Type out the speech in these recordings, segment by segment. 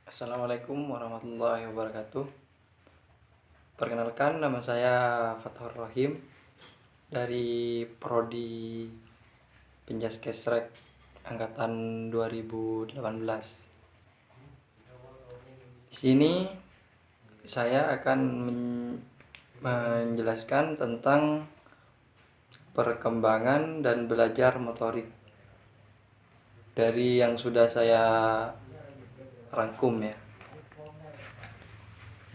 Assalamualaikum warahmatullahi wabarakatuh. Perkenalkan, nama saya Fathur Rohim dari Prodi Penjaskesrek angkatan 2018. Di sini saya akan menjelaskan tentang perkembangan dan belajar motorik dari yang sudah saya rangkum ya.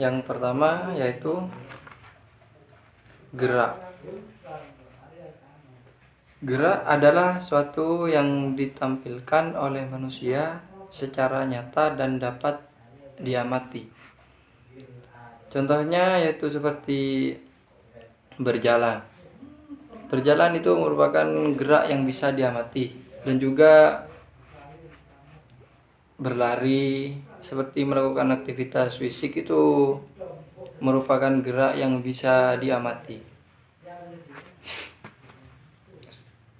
Yang pertama yaitu gerak. Gerak adalah suatu yang ditampilkan oleh manusia secara nyata dan dapat diamati. Contohnya yaitu seperti berjalan. Berjalan itu merupakan gerak yang bisa diamati, dan juga berlari seperti melakukan aktivitas fisik itu merupakan gerak yang bisa diamati.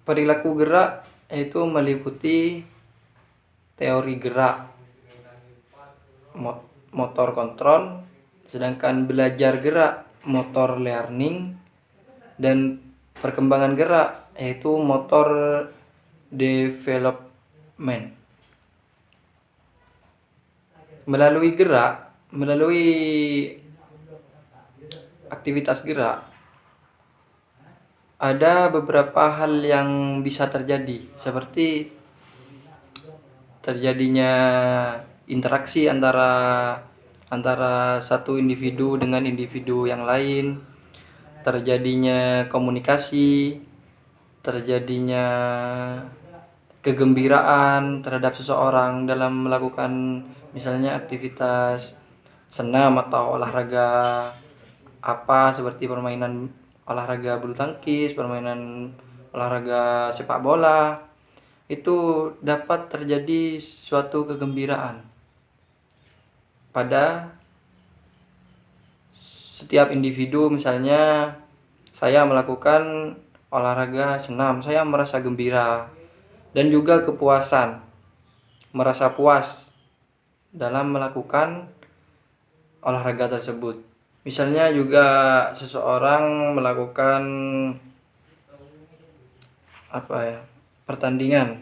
Perilaku gerak yaitu meliputi teori gerak, motor kontrol, sedangkan belajar gerak, motor learning, dan perkembangan gerak yaitu motor development. Melalui aktivitas gerak, ada beberapa hal yang bisa terjadi, seperti terjadinya interaksi antara satu individu dengan individu yang lain, terjadinya komunikasi, terjadinya kegembiraan terhadap seseorang dalam melakukan misalnya aktivitas senam atau olahraga seperti permainan olahraga bulu tangkis, permainan olahraga sepak bola. Itu dapat terjadi suatu kegembiraan pada setiap individu. Misalnya saya melakukan olahraga senam, saya merasa gembira dan juga kepuasan, merasa puas dalam melakukan olahraga tersebut. Misalnya juga seseorang melakukan pertandingan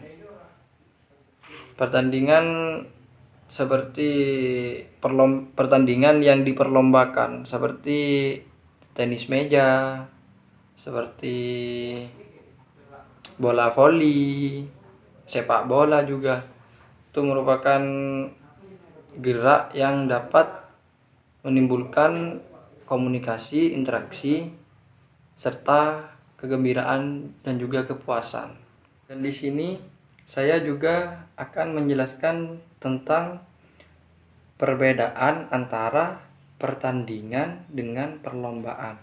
seperti pertandingan yang diperlombakan, seperti tenis meja, seperti bola voli, sepak bola juga. Itu merupakan gerak yang dapat menimbulkan komunikasi, interaksi, serta kegembiraan dan juga kepuasan. Dan di sini saya juga akan menjelaskan tentang perbedaan antara pertandingan dengan perlombaan.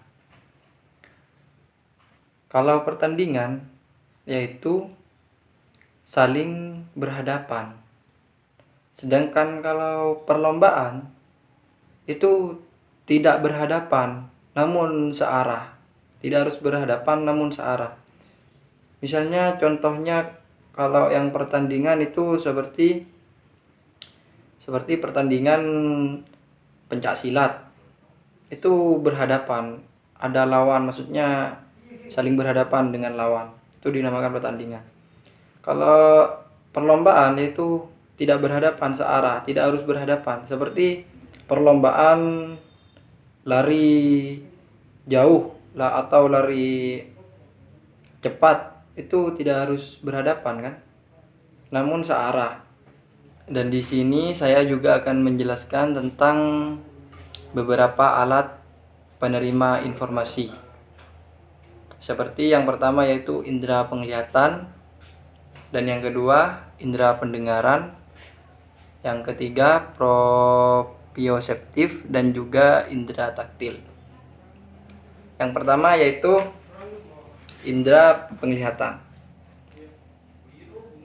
Kalau pertandingan yaitu saling berhadapan, sedangkan kalau perlombaan itu tidak berhadapan namun searah. Tidak harus berhadapan namun searah. Misalnya contohnya kalau yang pertandingan itu seperti pertandingan pencak silat. Itu berhadapan, ada lawan, maksudnya saling berhadapan dengan lawan. Itu dinamakan pertandingan. Kalau perlombaan itu tidak berhadapan searah, tidak harus berhadapan. Seperti perlombaan lari jauh atau lari cepat, itu tidak harus berhadapan kan, namun searah. Dan di sini saya juga akan menjelaskan tentang beberapa alat penerima informasi. Seperti yang pertama yaitu indera penglihatan, dan yang kedua indera pendengaran, yang ketiga proprioseptif, dan juga indera taktil. Yang pertama yaitu indera penglihatan.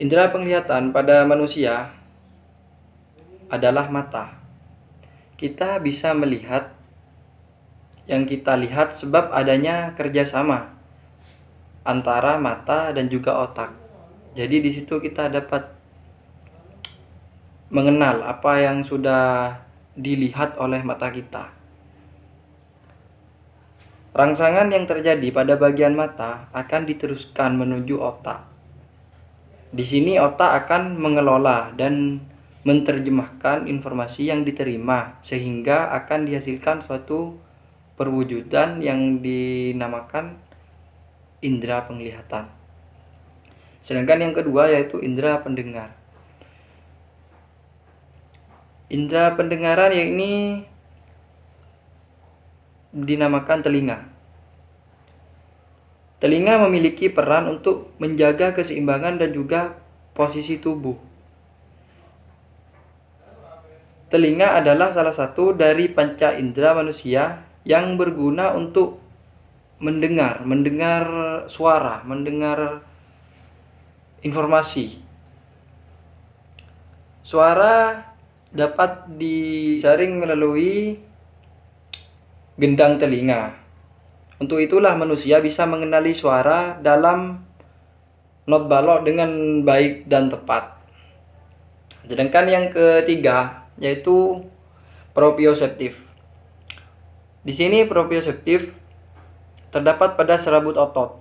Indera penglihatan pada manusia adalah mata. Kita bisa melihat yang kita lihat sebab adanya kerjasama antara mata dan juga otak. Jadi di situ kita dapat mengenal apa yang sudah dilihat oleh mata kita. Rangsangan yang terjadi pada bagian mata akan diteruskan menuju otak. Di sini otak akan mengelola dan menerjemahkan informasi yang diterima sehingga akan dihasilkan suatu perwujudan yang dinamakan indera penglihatan. Sedangkan yang kedua yaitu indera pendengar. Indera pendengaran yang ini dinamakan telinga. Telinga memiliki peran untuk menjaga keseimbangan dan juga posisi tubuh. Telinga adalah salah satu dari panca indera manusia yang berguna untuk mendengar suara, mendengar informasi. Suara dapat disaring melalui gendang telinga. Untuk itulah manusia bisa mengenali suara dalam not balok dengan baik dan tepat. Sedangkan yang ketiga yaitu proprioseptif. Di sini proprioseptif terdapat pada serabut otot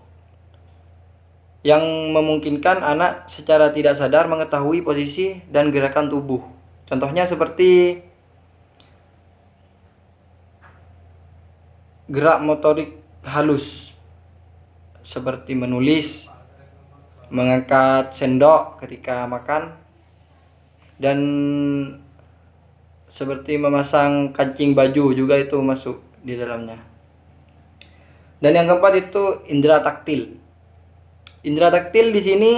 yang memungkinkan anak secara tidak sadar mengetahui posisi dan gerakan tubuh. Contohnya seperti gerak motorik halus seperti menulis, mengangkat sendok ketika makan, dan seperti memasang kancing baju juga itu masuk di dalamnya. Dan yang keempat itu indera taktil. Indera taktil di sini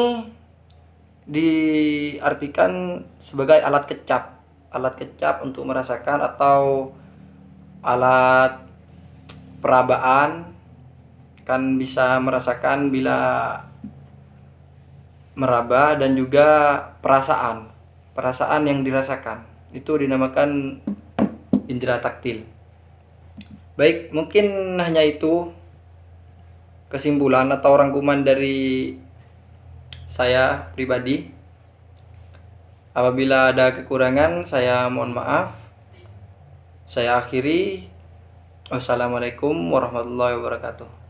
diartikan sebagai alat kecap untuk merasakan atau alat perabaan, kan bisa merasakan bila meraba, dan juga perasaan yang dirasakan itu dinamakan indera taktil. Baik, mungkin hanya itu kesimpulan atau rangkuman dari saya pribadi. Apabila ada kekurangan, saya mohon maaf. Saya akhiri. Wassalamualaikum warahmatullahi wabarakatuh.